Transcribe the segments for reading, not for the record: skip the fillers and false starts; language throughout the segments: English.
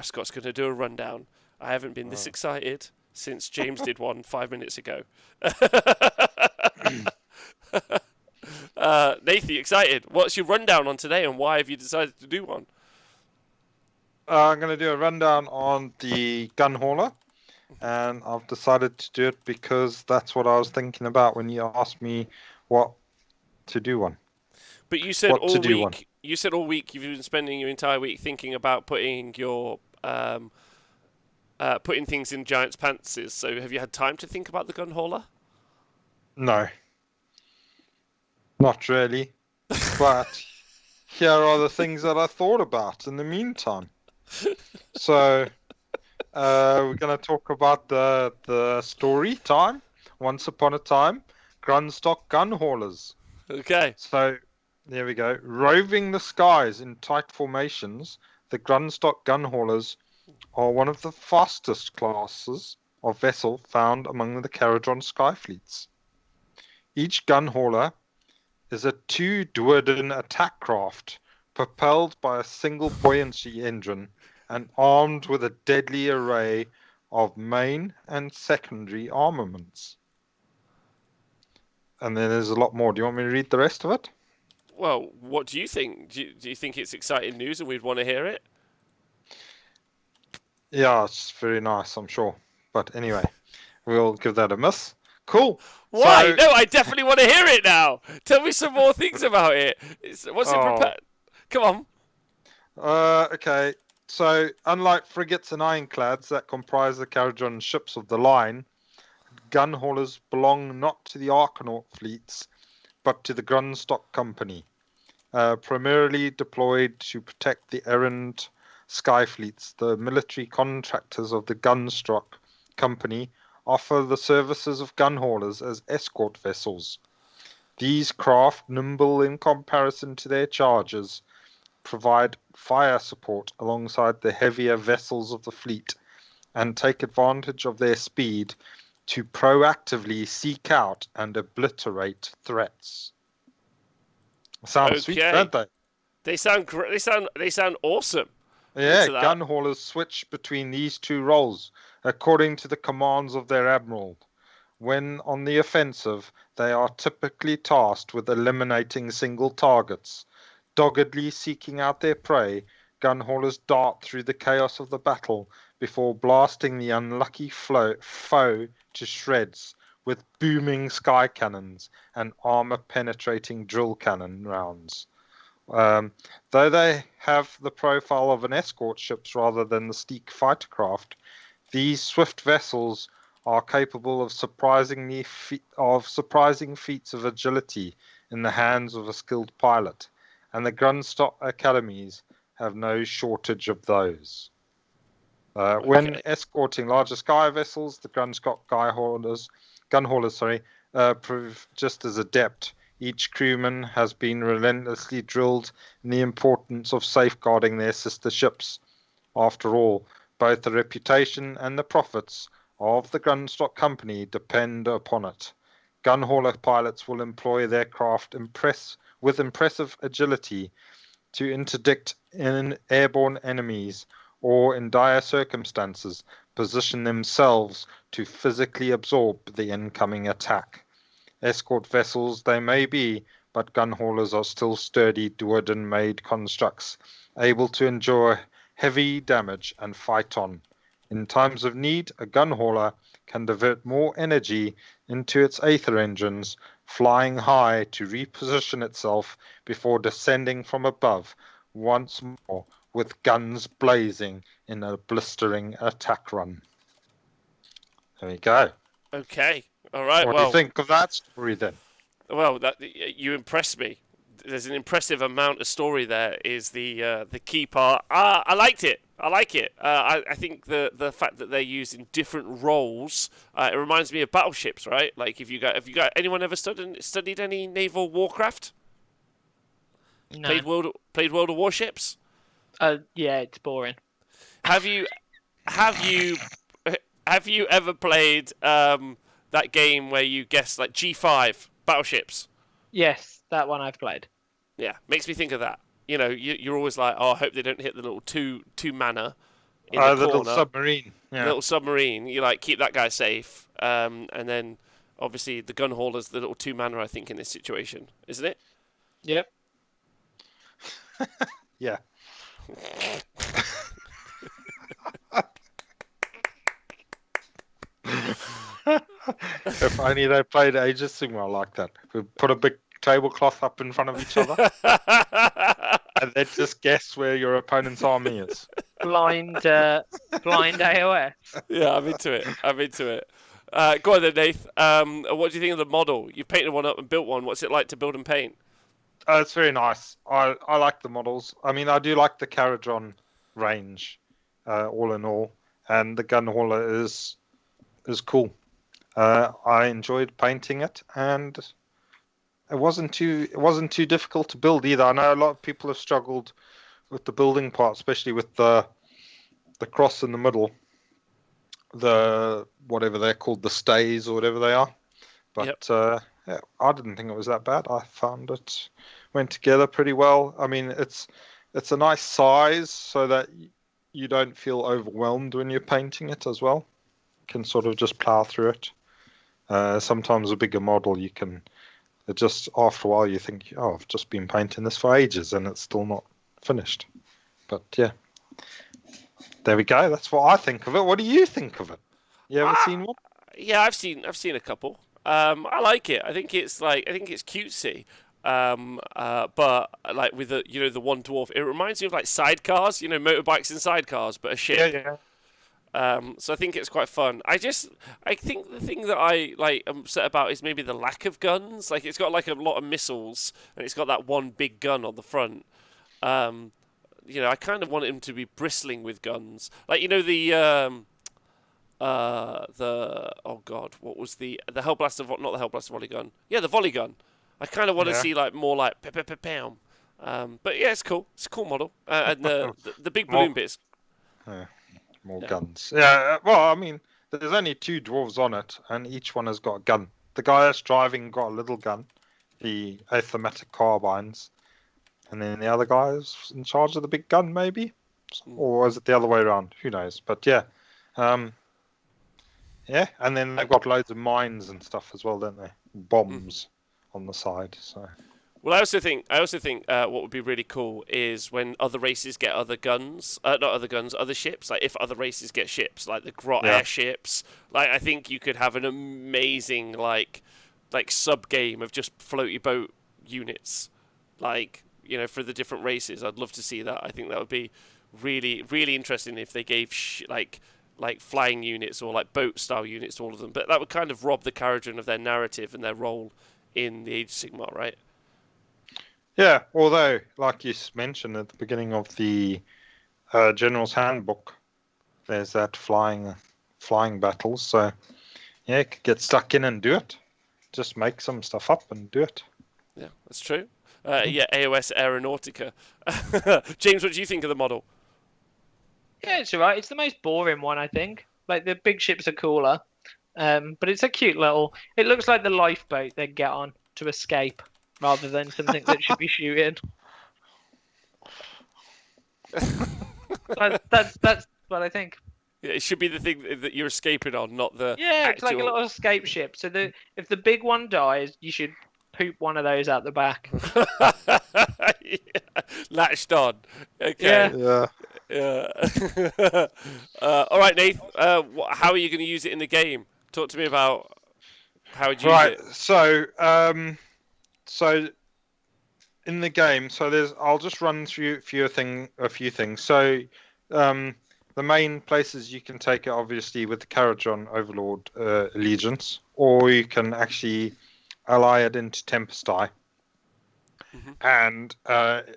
Escort's going to do a rundown. I haven't been this excited since James did one 5 minutes ago. Nathan, excited? What's your rundown on today, and why have you decided to do one? I'm going to do a rundown on the Gunhauler, and I've decided to do it because that's what I was thinking about when you asked me what to do one. But you said What to all do one. week. You said all week you've been spending your entire week thinking about putting your putting things in giants' pantses. So have you had time to think about the Gunhauler? No, not really. But here are the things that I thought about in the meantime. So we're going to talk about the story time. Once upon a time, Grunstock Gunhaulers. Okay. So there we go. Roving the skies in tight formations, the Grunstock Gunhaulers are one of the fastest classes of vessel found among the Kharadron sky fleets. Each gunhauler is a 2-Duodin attack craft propelled by a single buoyancy engine and armed with a deadly array of main and secondary armaments. And then there's a lot more. Do you want me to read the rest of it? Well, what do you think? Do you think it's exciting news and we'd want to hear it? Yeah, it's very nice, I'm sure. But anyway, we'll give that a miss. Cool. Why? So, No, I definitely want to hear it now. Tell me some more things about it. What's it prepared? Come on. Okay. So, unlike frigates and ironclads that comprise the Kharadron ships of the line, gunhaulers belong not to the Archanaut fleets, but to the Grunstock Company, primarily deployed to protect the errant sky fleets. The military contractors of the Gunstock Company offer the services of gunhaulers as escort vessels. These craft, nimble in comparison to their chargers, provide fire support alongside the heavier vessels of the fleet and take advantage of their speed to proactively seek out and obliterate threats. Sounds sweet, don't they? They sound great. They sound awesome. Yeah, gunhaulers switch between these two roles according to the commands of their admiral. When on the offensive, they are typically tasked with eliminating single targets. Doggedly seeking out their prey, gunhaulers dart through the chaos of the battle before blasting the unlucky foe to shreds with booming sky cannons and armor-penetrating drill cannon rounds. Though they have the profile of an escort ships rather than the sleek fighter craft, these swift vessels are capable of surprising feats of agility in the hands of a skilled pilot, and the Grunstock academies have no shortage of those. When escorting larger sky vessels, the Grunstock gunhaulers prove just as adept. Each crewman has been relentlessly drilled in the importance of safeguarding their sister ships. After all, both the reputation and the profits of the Grunstock Company depend upon it. Gunhauler pilots will employ their craft with impressive agility to interdict airborne enemies or, in dire circumstances, position themselves to physically absorb the incoming attack. Escort vessels they may be, but gunhaulers are still sturdy Duodin-made constructs, able to endure heavy damage and fight on. In times of need, a gunhauler can divert more energy into its aether engines, flying high to reposition itself before descending from above once more with guns blazing in a blistering attack run. There we go. Okay. All right. What do you think of that story then? Well, you impressed me. There's an impressive amount of story there. Is the key part? I liked it. I like it. I think the fact that they're used in different roles. It reminds me of battleships, right? Like, have you got anyone ever studied any naval warcraft? No. Played World of Warships? Yeah, it's boring. Have you ever played that game where you guess like G5 battleships? Yes, that one I've played. Yeah, makes me think of that. You know, you're always like, oh, I hope they don't hit the little two mana in the The little corner, submarine. Yeah. little submarine. You like keep that guy safe, and then obviously the Gunhauler's the little 2-mana, I think, in this situation, isn't it? Yep. Yeah. If only they played Age of Sigmar like that. We put a big tablecloth up in front of each other, and then just guess where your opponent's army is. Blind AOS. Yeah, I'm into it. I'm into it. Go on then, Nath. What do you think of the model? You've painted one up and built one. What's it like to build and paint? It's very nice. I like the models. I mean, I do like the Kharadron range, all in all, and the Gunhauler is cool. I enjoyed painting it, and it wasn't too difficult to build either. I know a lot of people have struggled with the building part, especially with the cross in the middle, the whatever they're called, the stays or whatever they are. But yeah, I didn't think it was that bad. I found it went together pretty well. I mean, it's a nice size so that you don't feel overwhelmed when you're painting it as well. You can sort of just plow through it. Sometimes a bigger model, you can just after a while you think, oh, I've just been painting this for ages and it's still not finished. But yeah, there we go. That's what I think of it. What do you think of it? You ever seen one? Yeah, I've seen a couple. I like it. I think it's cutesy. But like with the one dwarf, it reminds me of like sidecars, motorbikes and sidecars, but a ship. Yeah. So I think it's quite fun. I think the thing that I am upset about is maybe the lack of guns. Like it's got like a lot of missiles and it's got that one big gun on the front. I kind of want him to be bristling with guns. Like the oh god, what was the Hellblaster? Not the Hellblaster volley gun. Yeah, the volley gun. I kind of want to see like more like pow. But yeah, it's cool. It's a cool model, and the big balloon bits. Yeah, more guns. Yeah. Well, I mean, there's only 2 dwarves on it, and each one has got a gun. The guy that's driving got a little gun, the automatic carbines, and then the other guy is in charge of the big gun, maybe, or is it the other way around? Who knows? But yeah. Yeah, and then they've got loads of mines and stuff as well, don't they? Bombs on the side. So. Well, I also think what would be really cool is when other races get other guns, not other guns, other ships. Like if other races get ships, like the Grot airships. Like I think you could have an amazing like sub game of just floaty boat units, like for the different races. I'd love to see that. I think that would be really really interesting if they gave like flying units or like boat style units to all of them. But that would kind of rob the Kharadron of their narrative and their role in the Age of Sigmar, right? Yeah, although, like you mentioned at the beginning of the General's Handbook, there's that flying battles. So, yeah, you could get stuck in and do it. Just make some stuff up and do it. Yeah, that's true. Yeah, AOS Aeronautica. James, what do you think of the model? Yeah, it's alright. It's the most boring one, I think. Like the big ships are cooler, but it's a cute little. It looks like the lifeboat they get on to escape, rather than something that should be shooting. That's what I think. Yeah, it should be the thing that you're escaping on, not the It's like a little escape ship. So if the big one dies, you should poop one of those out the back. Yeah. Latched on. Okay. Yeah. Yeah. All right, Nath. How are you going to use it in the game? Talk to me about how would you use it. Right. So in the game, I'll just run through a few things. So the main places you can take it, obviously, with the Kharadron Overlord allegiance, or you can actually ally it into Tempest Eye. Mm-hmm. And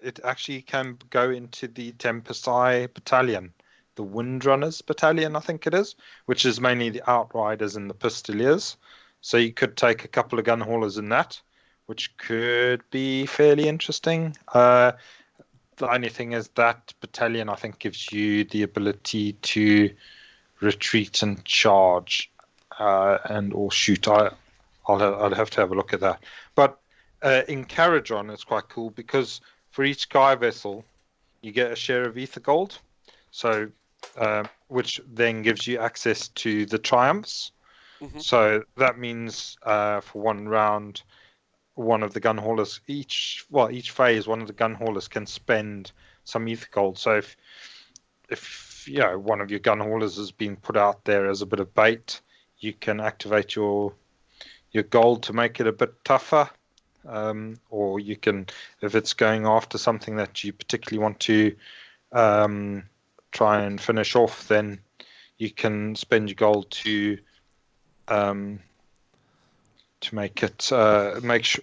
it actually can go into the Tempest Eye battalion, the Windrunners battalion, I think it is, which is mainly the Outriders and the Pistoliers. So you could take a couple of Gunhaulers in that, which could be fairly interesting. The only thing is that battalion, I think, gives you the ability to retreat and charge and or shoot. I'd have to have a look at that. But in Kharadron, it's quite cool because for each Sky Vessel, you get a share of Ether Gold. So which then gives you access to the triumphs. Mhm. So that means for one round, one of the gunhaulers each phase, one of the gunhaulers can spend some ether gold. So if one of your gunhaulers has been put out there as a bit of bait, you can activate your gold to make it a bit tougher. Or you can, if it's going after something that you particularly want to try and finish off, then you can spend your gold to make it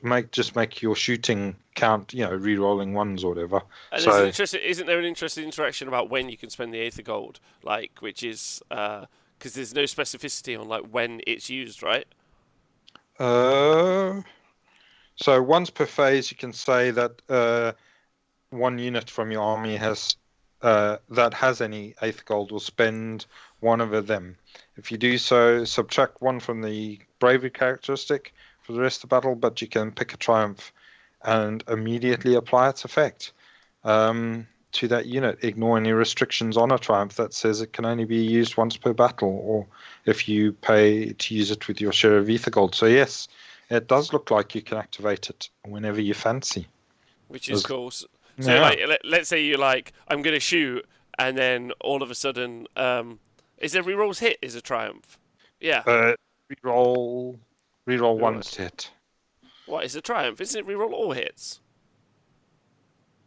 make your shooting count, re-rolling ones or whatever. And So isn't there an interesting interaction about when you can spend the Aether Gold, which is because there's no specificity on when it's used, right? so once per phase, you can say that one unit from your army that has any Aether Gold will spend one of them. If you do so, subtract one from the bravery characteristic for the rest of the battle, but you can pick a triumph and immediately apply its effect to that unit. Ignore any restrictions on a triumph that says it can only be used once per battle, or if you pay to use it with your share of Ether Gold. So yes, it does look like you can activate it whenever you fancy. Which is cool. So Yeah. let's say you're I'm going to shoot, and then all of a sudden, is every roll's hit is a triumph? Yeah. Reroll Right. one's hit. What is a triumph? Isn't it reroll all hits?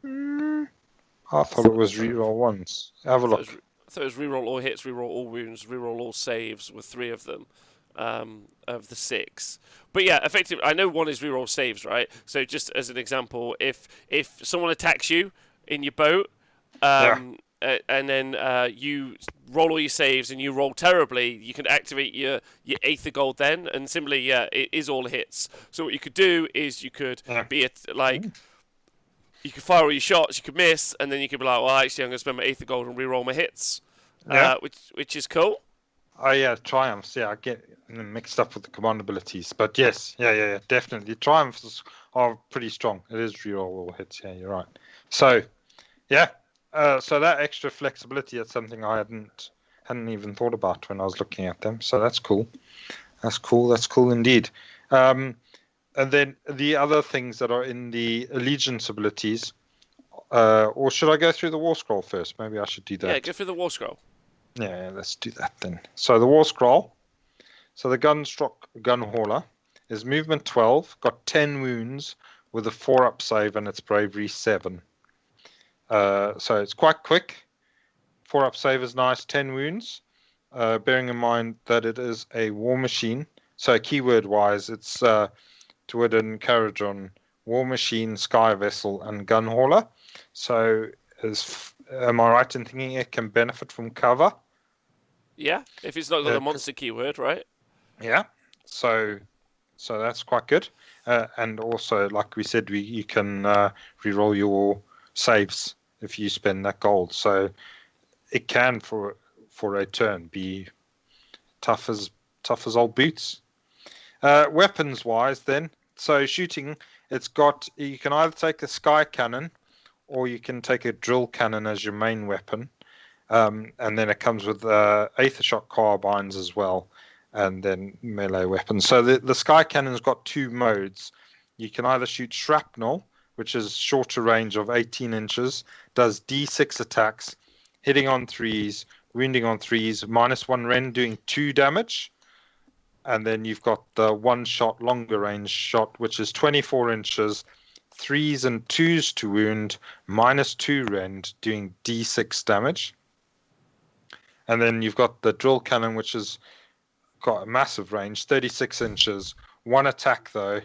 I thought it was reroll ones. Have a look. I thought it was reroll all hits, reroll all wounds, reroll all saves with 3 of them, of the 6. But yeah, effectively, I know one is reroll saves, right? So just as an example, if someone attacks you in your boat, and then you roll all your saves and you roll terribly, you can activate your Aether Gold then, and similarly, yeah, it is all hits. So what you could do is you could be you could fire all your shots, you could miss, and then you could be like, well, actually, I'm going to spend my Aether Gold and re-roll my hits, which is cool. Oh yeah, triumphs. Yeah, I get mixed up with the command abilities, but yes, yeah, definitely. Triumphs are pretty strong. It is reroll all hits. Yeah, you're right. So, yeah, so that extra flexibility is something I hadn't even thought about when I was looking at them. So that's cool. That's cool indeed. And then the other things that are in the allegiance abilities, or should I go through the war scroll first? Maybe I should do that. Yeah, go through the war scroll. Yeah, let's do that then. So the war scroll. So the Gunhauler is movement 12, got 10 wounds with a 4-up save, and its bravery 7. So it's quite quick. 4-up save is nice, 10 wounds. Bearing in mind that it is a war machine. So keyword-wise, it's Twidden, Kharadron, War Machine, Sky Vessel, and Gunhauler. So am I right in thinking it can benefit from cover? Yeah, if it's not got the monster keyword, right? Yeah, so that's quite good. And also, like we said, you can re-roll your saves if you spend that gold. So it can, for a turn, be tough as old boots. Weapons wise, then, so shooting, you can either take a sky cannon or you can take a drill cannon as your main weapon. And then it comes with Aether Shock carbines as well, and then melee weapons. So the Sky Cannon's got 2 modes. You can either shoot shrapnel, which is shorter range of 18 inches, does D6 attacks, hitting on 3s, wounding on 3s, -1 rend, doing 2 damage. And then you've got the 1-shot longer range shot, which is 24 inches, 3s and 2s to wound, -2 rend, doing D6 damage. And then you've got the drill cannon, which has got a massive range, 36 inches, 1 attack though,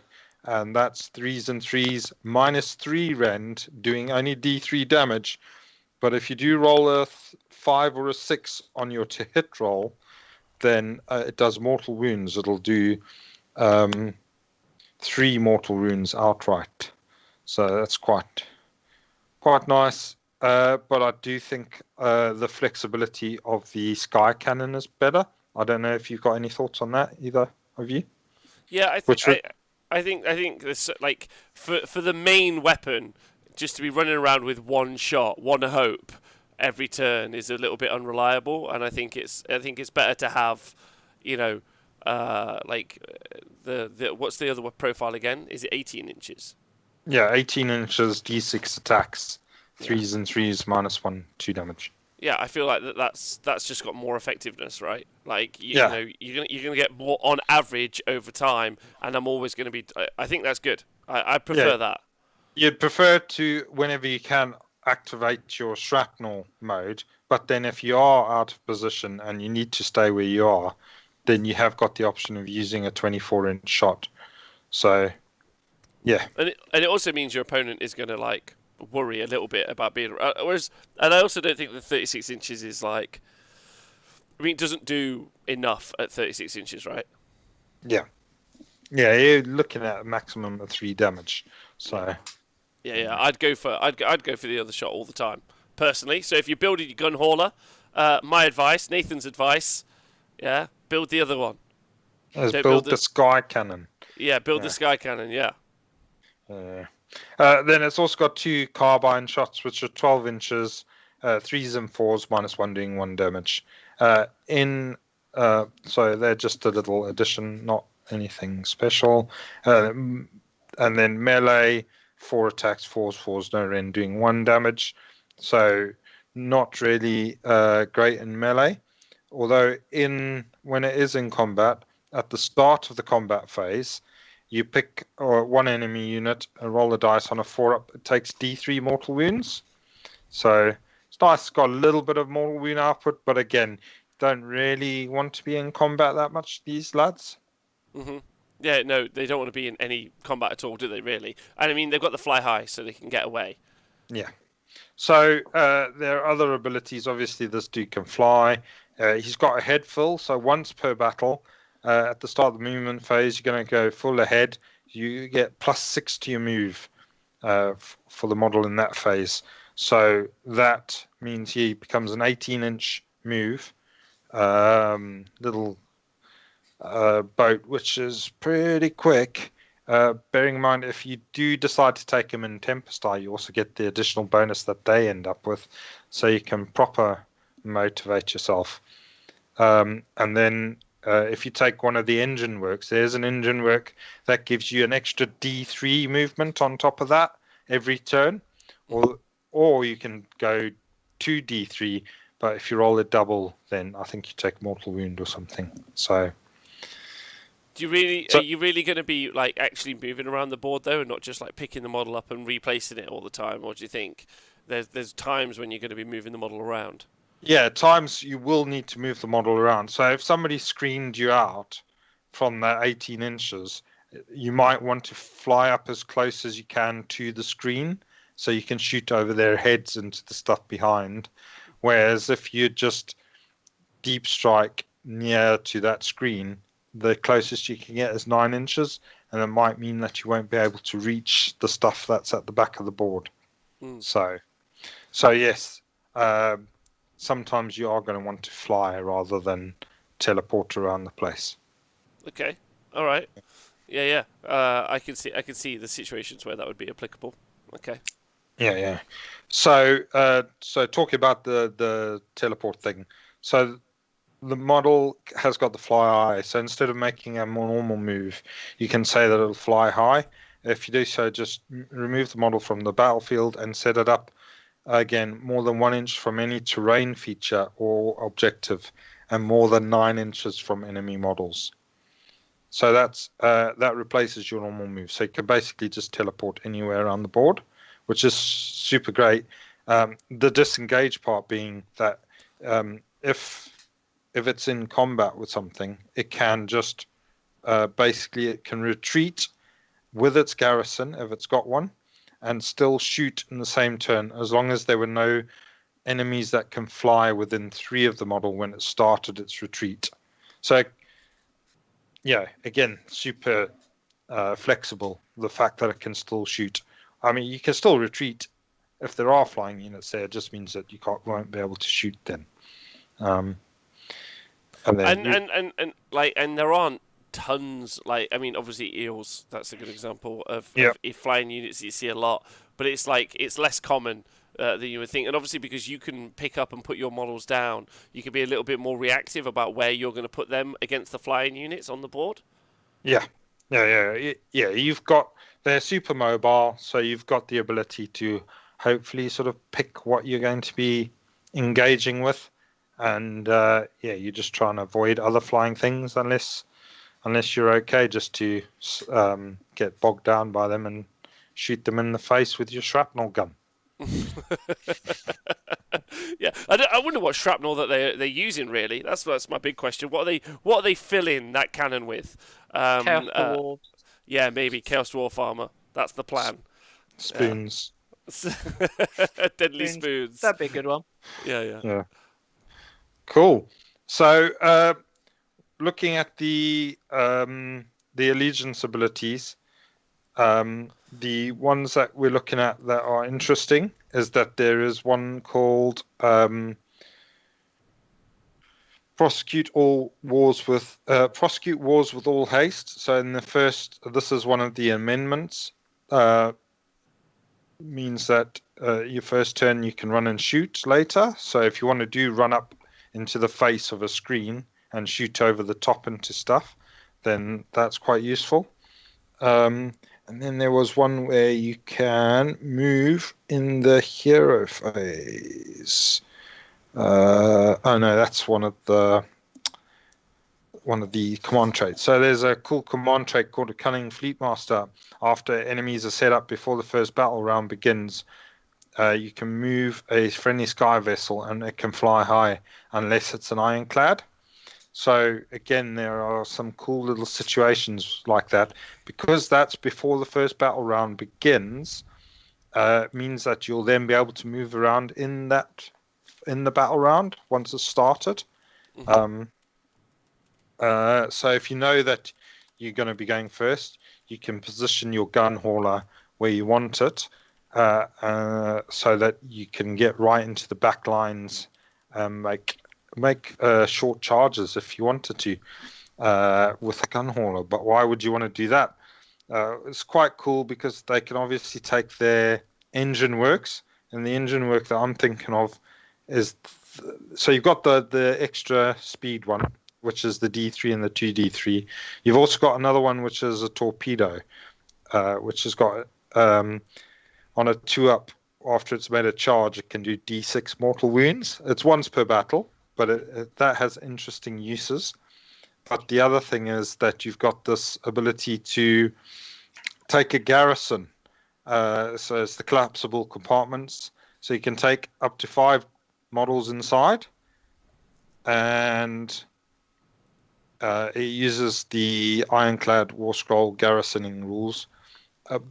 and that's 3s and 3s, -3 rend, doing only D3 damage. But if you do roll a 5 or a 6 on your to hit roll, then it does mortal wounds. It'll do 3 mortal wounds outright. So that's quite nice. But I do think the flexibility of the Sky Cannon is better. I don't know if you've got any thoughts on that, either of you. Yeah, I think this for the main weapon, just to be running around with 1 shot, 1 hope, every turn is a little bit unreliable, and I think it's better to have, you know, the what's the other profile again? Is it 18 inches? Yeah, 18 inches, D6 attacks, Yeah. 3s and 3s, -1, 2 damage. Yeah, I feel like that's just got more effectiveness, right? Like you Yeah. know, you're gonna get more on average over time, and I'm always gonna be. I think that's good. I prefer that. You'd prefer to, whenever you can, activate your shrapnel mode, but then if you are out of position and you need to stay where you are, then you have got the option of using a 24-inch shot. So, yeah. And it also means your opponent is gonna like worry a little bit about being. Whereas, and I also don't think the 36 inches is like. I mean, it doesn't do enough at 36 inches, right? Yeah. Yeah, you're looking at a maximum of 3 damage. So. Yeah. I'd go for the other shot all the time, personally. So if you're building your Gunhauler, my advice, Nathan's advice, yeah, build the other one. Let's build the sky cannon. Yeah, build the sky cannon. Yeah. Then it's also got 2 carbine shots, which are 12 inches, 3s and 4s, -1 doing 1 damage. So they're just a little addition, not anything special. And then melee, 4 attacks, 4s, no rend, doing 1 damage. So not really great in melee. Although when it is in combat, at the start of the combat phase, you pick one enemy unit and roll the dice on a 4-up. It takes D3 mortal wounds. So it's nice. It's got a little bit of mortal wound output, but again, don't really want to be in combat that much, these lads. Mm-hmm. Yeah, no, they don't want to be in any combat at all, do they, really? And I mean, they've got the fly high, so they can get away. Yeah. So there are other abilities. Obviously, this dude can fly. He's got a head full, so once per battle, at the start of the movement phase, you're going to go full ahead. You get +6 to your move for the model in that phase. So that means he becomes an 18-inch move. Little boat, which is pretty quick. Bearing in mind, if you do decide to take him in Tempest Eye, you also get the additional bonus that they end up with, so you can proper motivate yourself. And then if you take one of the engine works, there's an engine work that gives you an extra D3 movement on top of that every turn, or you can go 2D3, but if you roll it double, then I think you take mortal wound or something. So. Are you really going to be like actually moving around the board though, and not just like picking the model up and replacing it all the time? Or do you think there's times when you're going to be moving the model around? Yeah, at times you will need to move the model around. So if somebody screened you out from that 18 inches, you might want to fly up as close as you can to the screen so you can shoot over their heads into the stuff behind. Whereas if you just deep strike near to that screen, the closest you can get is 9 inches, and it might mean that you won't be able to reach the stuff that's at the back of the board. So yes, sometimes you are going to want to fly rather than teleport around the place. Okay, all right, yeah. I can see the situations where that would be applicable. Okay. Yeah. So talking about the teleport thing, so. The model has got the fly high, so instead of making a more normal move, you can say that it'll fly high. If you do so, just remove the model from the battlefield and set it up again more than 1 inch from any terrain feature or objective, and more than 9 inches from enemy models. So that replaces your normal move. So you can basically just teleport anywhere around the board, which is super great. The disengage part being that if it's in combat with something, it can just it can retreat with its garrison if it's got one, and still shoot in the same turn as long as there were no enemies that can fly within 3 of the model when it started its retreat. So yeah, again, super flexible, the fact that it can still shoot. I mean, you can still retreat if there are flying units there. It just means that you won't be able to shoot then. And there aren't tons. Like, I mean, obviously eels. That's a good example of flying units that you see a lot. But it's less common than you would think. And obviously, because you can pick up and put your models down, you can be a little bit more reactive about where you're going to put them against the flying units on the board. Yeah. You've got they're super mobile, so you've got the ability to hopefully sort of pick what you're going to be engaging with, and you just try and avoid other flying things unless you're okay just to get bogged down by them and shoot them in the face with your shrapnel gun. Yeah, I wonder what shrapnel that they're using. Really, that's my big question. What are they filling that cannon with? Chaos Dwarves. Yeah, maybe Chaos Dwarf armor. That's the plan. Spoons. Deadly spoons. That'd be a good one. Yeah. Cool. So, looking at the allegiance abilities, the ones that we're looking at that are interesting is that there is one called prosecute wars with all haste. So in the first, this is one of the amendments. Means that your first turn you can run and shoot later. So if you want to do run up into the face of a screen and shoot over the top into stuff, then that's quite useful. And then there was one where you can move in the hero phase. Oh no, that's one of the command traits. So there's a cool command trait called a Cunning Fleetmaster. After enemies are set up before the first battle round begins, you can move a friendly sky vessel and it can fly high unless it's an ironclad. So again, there are some cool little situations like that. Because that's before the first battle round begins, it means that you'll then be able to move around in the battle round once it's started. Mm-hmm. So if you know that you're going to be going first, you can position your Gunhauler where you want it, so that you can get right into the back lines and make short charges if you wanted to with a Gunhauler. But why would you want to do that? It's quite cool because they can obviously take their engine works, and the engine work that I'm thinking of is so you've got the extra speed one, which is the D3 and the 2D3. You've also got another one which is a torpedo, which has got on a 2-up. After it's made a charge, it can do D6 mortal wounds. It's once per battle, but that has interesting uses. But the other thing is that you've got this ability to take a garrison. So it's the collapsible compartments. So you can take up to 5 models inside, and it uses the Ironclad War Scroll garrisoning rules,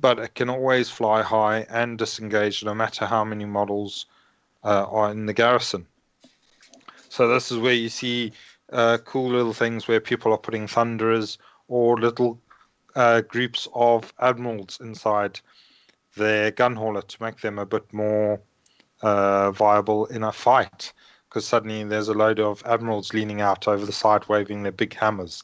but it can always fly high and disengage no matter how many models are in the garrison. So this is where you see cool little things where people are putting thunderers or little groups of admirals inside their Gunhauler to make them a bit more viable in a fight, because suddenly there's a load of admirals leaning out over the side waving their big hammers.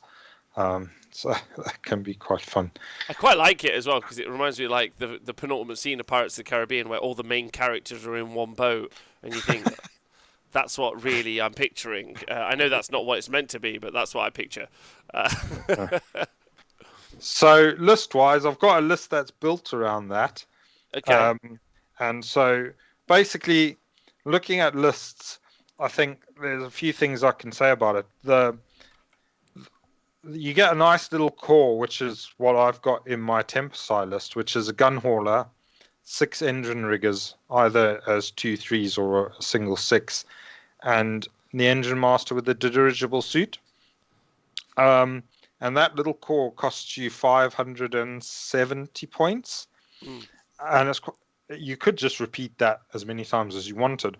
So that can be quite fun. I quite like it as well because it reminds me of like the penultimate scene of Pirates of the Caribbean where all the main characters are in one boat and you think that's what really I'm picturing. I know that's not what it's meant to be, but that's what I picture. So list-wise, I've got a list that's built around that. Okay. And so basically, looking at lists, I think there's a few things I can say about it. You get a nice little core, which is what I've got in my Tempestai list, which is a Gunhauler, 6 engine riggers, either as 2 3s or a single 6, and the engine master with the dirigible suit. And that little core costs you 570 points. And you could just repeat that as many times as you wanted.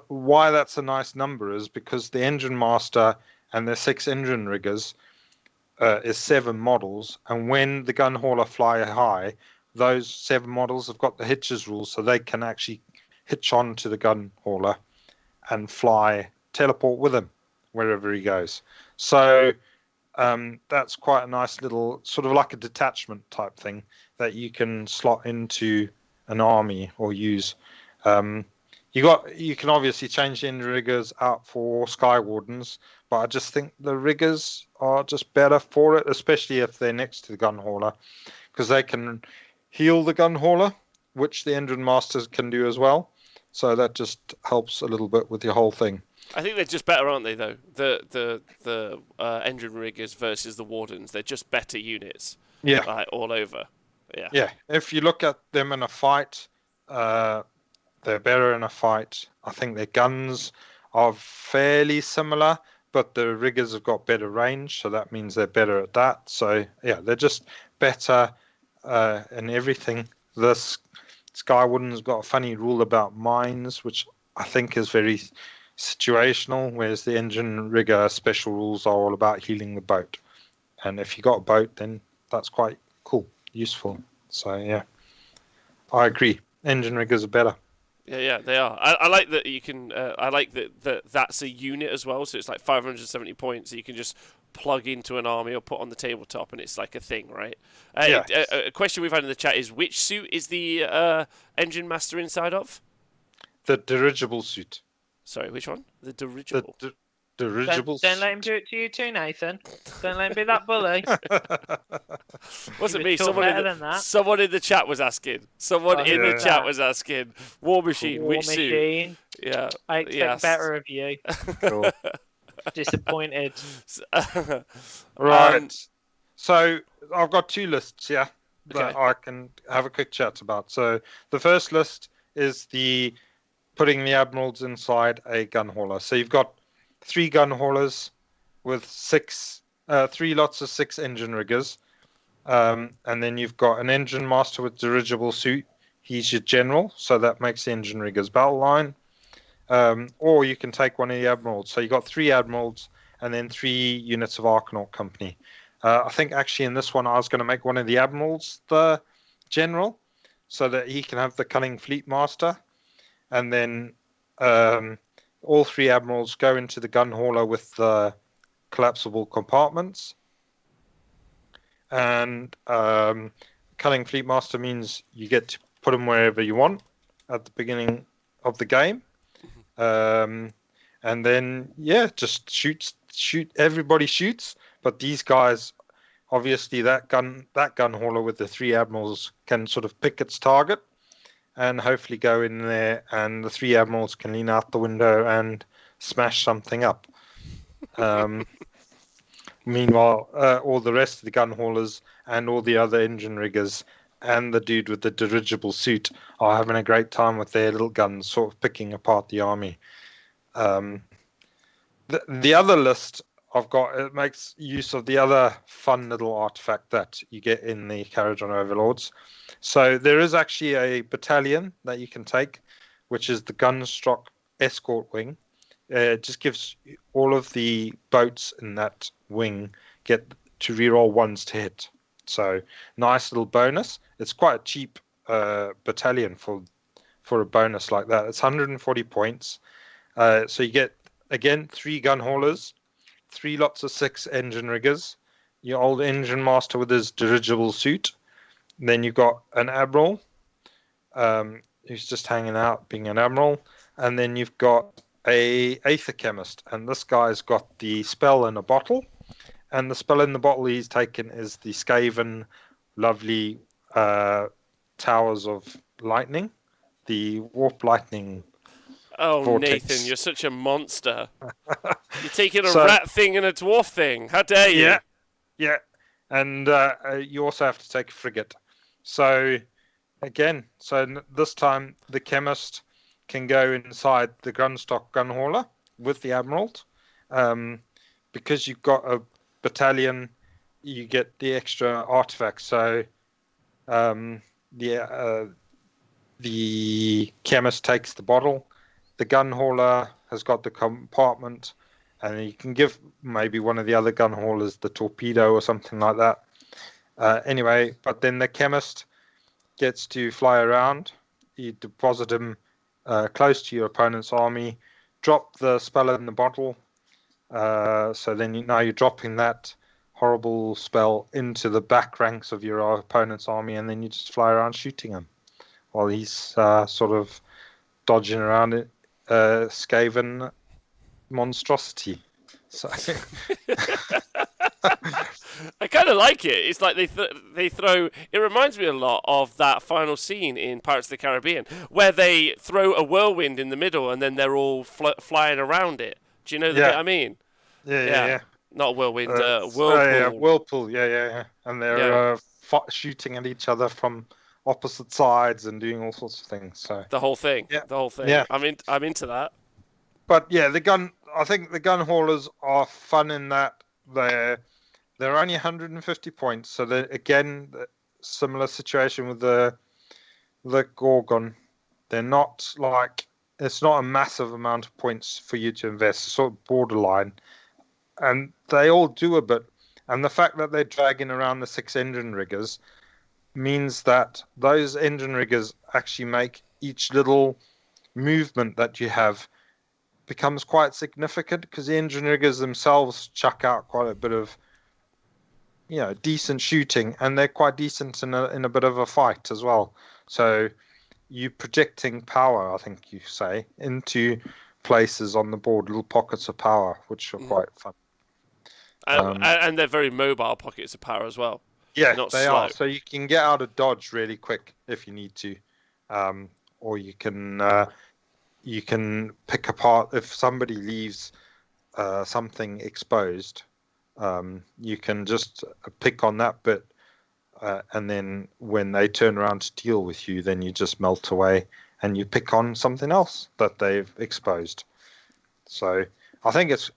Why that's a nice number is because the engine master and the 6 engine riggers is 7 models, and when the Gunhauler fly high, those 7 models have got the hitches rule, so they can actually hitch on to the Gunhauler and teleport with him wherever he goes. So that's quite a nice little, sort of like a detachment type thing that you can slot into an army or use. You can obviously change the engine riggers out for Sky Wardens, but I just think the riggers are just better for it, especially if they're next to the Gunhauler, because they can heal the Gunhauler, which the engine masters can do as well. So that just helps a little bit with your whole thing. I think they're just better, aren't they? Though the engine riggers versus the wardens, they're just better units. Yeah, all over. Yeah. yeah. If you look at them in a fight, they're better in a fight. I think their guns are fairly similar, but the riggers have got better range, so that means they're better at that. So yeah, they're just better in everything. This Sky Warden's got a funny rule about mines, which I think is very situational, whereas the engine rigger special rules are all about healing the boat. And if you got a boat, then that's quite cool, useful. So yeah, I agree. Engine riggers are better. Yeah, they are. I like that you can. I like that that's a unit as well. So it's like 570 points. So you can just plug into an army or put on the tabletop, and it's like a thing, right? Yeah. A question we've had in the chat is: which suit is the engine master inside of? The dirigible suit. Sorry, which one? The dirigible. The dirigible Don't let him do it to you too, Nathan. Don't let him be that bully. Wasn't You me. talk better than that. Someone in the chat was asking. Someone in the yeah. chat was asking. War Machine, War which suit? Machine. Yeah. I expect yes. better of you. Cool. Disappointed. Right. So I've got two lists, yeah, that Okay. I can have a quick chat about. So the first list is the putting the admirals inside a gun hauler. So you've got 3 gun haulers with 3 lots of 6 engine riggers. And then you've got an engine master with dirigible suit. He's your general, so that makes the engine riggers battle line. Or you can take one of the admirals. So you've got 3 admirals and then 3 units of Arcanaut company. I think actually in this one I was going to make one of the admirals the general, so that he can have the Cunning Fleetmaster. And then all 3 admirals go into the Gunhauler with the collapsible compartments. And Cunning Fleetmaster means you get to put them wherever you want at the beginning of the game. And then, yeah, just shoot. Everybody shoots. But these guys, obviously, that gun hauler with the 3 admirals can sort of pick its target and hopefully go in there, and the 3 admirals can lean out the window and smash something up. Meanwhile, all the rest of the gun haulers and all the other engine riggers and the dude with the dirigible suit are having a great time with their little guns, sort of picking apart the army. The other list I've got, it makes use of the other fun little artifact that you get in the Kharadron Overlords. So there is actually a battalion that you can take, which is the Gunstock Escort Wing. It just gives all of the boats in that wing get to reroll 1s to hit. So nice little bonus. It's quite a cheap battalion for a bonus like that. It's 140 points. So you get, again, 3 gun haulers, 3 lots of 6 engine riggers, your old engine master with his dirigible suit. And then you've got an admiral who's just hanging out being an admiral. And then you've got a Aether Chemist. And this guy's got the spell in a bottle. And the spell in the bottle he's taken is the Skaven lovely Towers of Lightning. The Warp Lightning. Oh, Vortex. Nathan, you're such a monster. You're taking a So- rat thing and a dwarf thing. How dare you? Yeah. And you also have to take a frigate. So, again, this time the chemist can go inside the Gunstock Gunhauler with the Admiral. Because you've got a battalion, you get the extra artifacts. So, the chemist takes the bottle. The Gunhauler has got the compartment. And you can give maybe one of the other gun haulers the torpedo or something like that. Anyway, but then the chemist gets to fly around. You deposit him close to your opponent's army, drop the spell in the bottle. So then now you're dropping that horrible spell into the back ranks of your opponent's army, and then you just fly around shooting him while he's sort of dodging around it, Skaven Monstrosity. So I kind of like it. It's like they throw. It reminds me a lot of that final scene in Pirates of the Caribbean where they throw a whirlwind in the middle and then they're all flying around it. Do you know the bit I mean? Yeah. Not a whirlwind, whirlpool. Yeah, whirlpool. Yeah. And they're shooting at each other from opposite sides and doing all sorts of things. So the whole thing. Yeah. The whole thing. Yeah. I'm into that. But yeah, I think the Gunhaulers are fun in that they're only 150 points. So again, similar situation with the Gorgon. They're not it's not a massive amount of points for you to invest. It's sort of borderline. And they all do a bit. And the fact that they're dragging around the 6 engine riggers means that those engine riggers actually make each little movement that you have becomes quite significant, because the engine riggers themselves chuck out quite a bit of decent shooting, and they're quite decent in a bit of a fight as well. So you projecting power, I think you say, into places on the board, little pockets of power, which are quite fun. And they're very mobile pockets of power as well. Yeah, not they slow. are. So you can get out of dodge really quick if you need to, or you can pick apart if somebody leaves something exposed. You can just pick on that bit, and then when they turn around to deal with you, then you just melt away and you pick on something else that they've exposed. So I think it's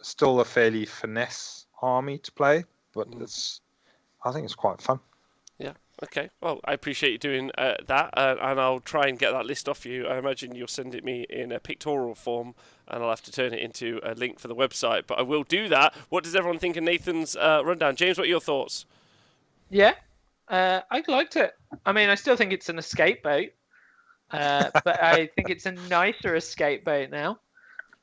still a fairly finesse army to play, but I think it's quite fun. Yeah. Okay. Well, I appreciate you doing that, and I'll try and get that list off you. I imagine you'll send it me in a pictorial form, and I'll have to turn it into a link for the website. But I will do that. What does everyone think of Nathan's rundown? James, what are your thoughts? Yeah, I liked it. I mean, I still think it's an escape boat, but I think it's a nicer escape boat now.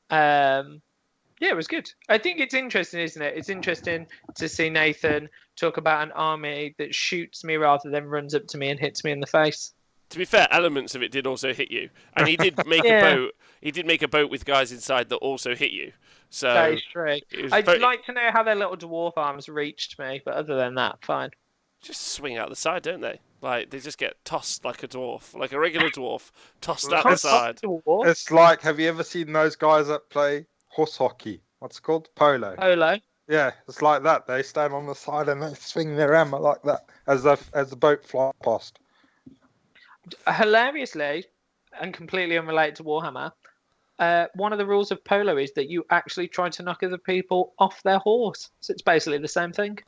Yeah, it was good. I think it's interesting, isn't it? It's interesting to see Nathan talk about an army that shoots me rather than runs up to me and hits me in the face. To be fair, elements of it did also hit you, and he did make a boat. He did make a boat with guys inside that also hit you. So that is true. I'd like to know how their little dwarf arms reached me, but other than that, fine. Just swing out the side, don't they? Like, they just get tossed like a dwarf, like a regular dwarf, tossed out the side. It's like, have you ever seen those guys that play horse hockey? What's it called? Polo. Polo. Yeah, it's like that. They stand on the side and they swing their hammer like that as the boat flies past. Hilariously, and completely unrelated to Warhammer, one of the rules of polo is that you actually try to knock other people off their horse. So it's basically the same thing.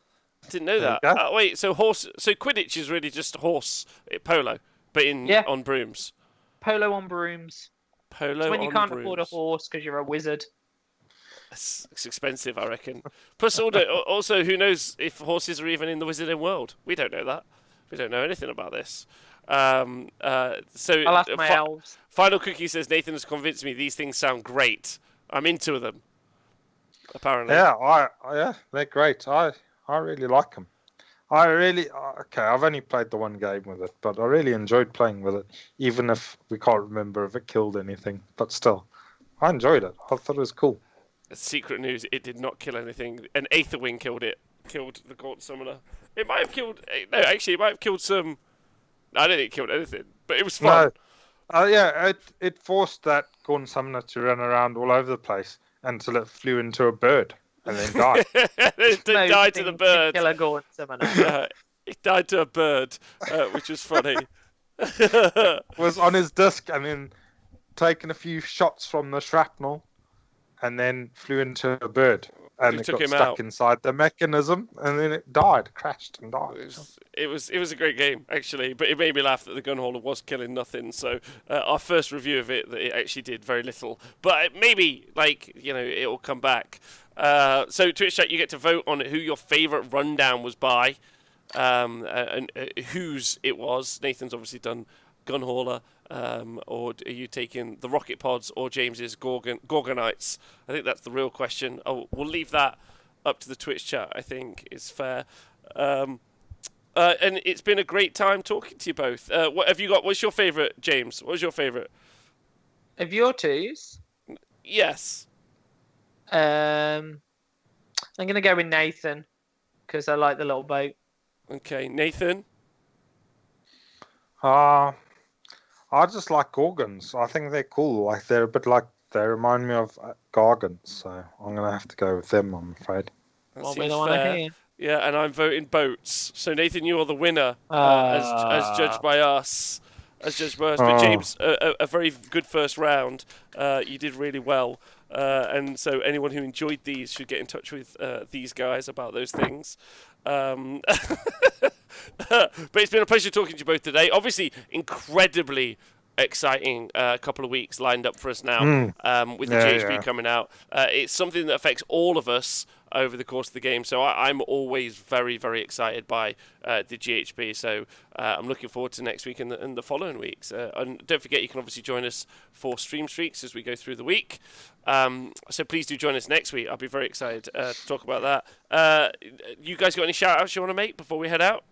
Didn't know that. Wait, so Quidditch is really just horse polo, but on brooms. Polo on brooms. Polo it's when you can't brooms. afford a horse because you're a wizard. It's expensive, I reckon. Plus, also, who knows if horses are even in the wizarding world? We don't know that. We don't know anything about this. So I'll ask my elves. Final Cookie says, Nathan has convinced me these things sound great. I'm into them. Apparently. Yeah, they're great. I really like them. I've only played the one game with it, but I really enjoyed playing with it, even if we can't remember if it killed anything. But still, I enjoyed it. I thought it was cool. Secret news, it did not kill anything. An Aetherwing killed it. Killed the Gaunt Summoner. It might have killed... No, actually, it might have killed some... I don't think it killed anything, but it was fun. No. It forced that Gaunt Summoner to run around all over the place until it flew into a bird and then died. It died to the bird. Kill a Gaunt Summoner. It died to a bird, which was funny. Was on his disc and then taking a few shots from the shrapnel and then flew into a bird. And it got stuck inside the mechanism, and then it crashed and died. It was a great game, actually, but it made me laugh that the Gunhauler was killing nothing. So our first review of it, that it actually did very little. But maybe, it'll come back. So Twitch chat, you get to vote on who your favourite rundown was by, and whose it was. Nathan's obviously done Gunhauler. Or are you taking the rocket pods or James's Gorgonites? I think that's the real question. We'll leave that up to the Twitch chat, I think is fair. And it's been a great time talking to you both. What have you got? What's your favourite, James? What was your favourite? Of your twos, Yes. I'm gonna go with Nathan because I like the little boat. Okay, Nathan. I just like Gorgons. I think they're cool. Like they're a bit like they remind me of Gargants. So I'm gonna have to go with them. I'm afraid. That What we seems don't want to fair. hear. Yeah, and I'm voting boats. So Nathan, you are the winner, as judged by us. As judged by us. But Oh. James, a very good first round. You did really well. And so anyone who enjoyed these should get in touch with these guys about those things. But it's been a pleasure talking to you both today. Obviously, incredibly exciting couple of weeks lined up for us now with the GHB coming out. It's something that affects all of us over the course of the game, so I'm always very, very excited by the GHB, so I'm looking forward to next week and the following weeks. And don't forget, you can obviously join us for stream streaks as we go through the week, so please do join us next week. I'll be very excited to talk about that. You guys got any shout outs you want to make before we head out?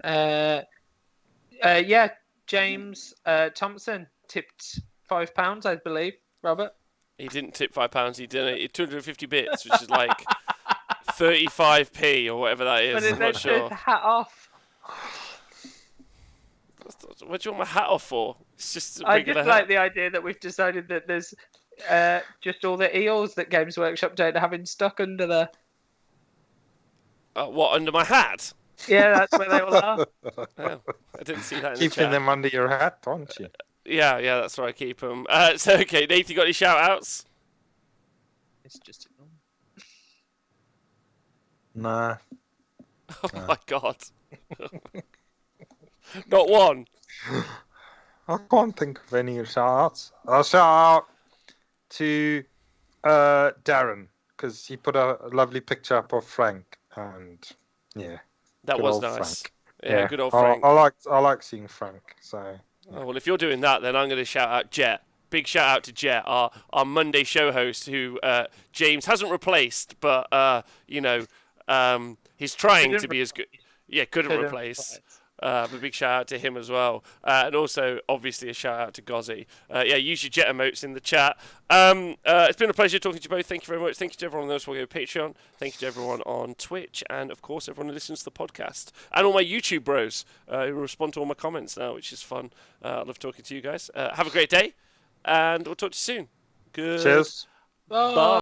Yeah, James Thompson tipped £5, I believe. Robert. He didn't tip £5. He donated 250 bits, which is like 35p or whatever that is. But I'm it not then sure. says hat off. What do you want my hat off for? It's just a I regular just hat. like the idea that we've decided that there's just all the eels that Games Workshop don't have in stock under there. What, under my hat? Yeah, that's where they all are. Oh, I didn't see that in the Keeping chat. them under your hat, aren't you? Yeah, that's where I keep them. So, okay, Nathan, you got any shout-outs? It's just Nah. Oh, my God. Not one. I can't think of any shout-outs. I'll shout out to Darren, because he put a lovely picture up of Frank, and yeah. That good was old nice. Frank. Yeah, good old Frank. I like seeing Frank, so... Oh, well, if you're doing that, then I'm going to shout out Jet. Big shout out to Jet, our Monday show host, who James hasn't replaced, but he's trying to be as good. Yeah, couldn't replace. But big shout out to him as well, and also obviously a shout out to Gozzy. Use your Jet emotes in the chat. It's been a pleasure talking to you both. Thank you very much. Thank you to everyone on the Wargamer Patreon. Thank you to everyone on Twitch, and of course everyone who listens to the podcast, and all my YouTube bros who respond to all my comments now, which is fun. I love talking to you guys. Have a great day, and we'll talk to you soon. Good. Cheers. Bye.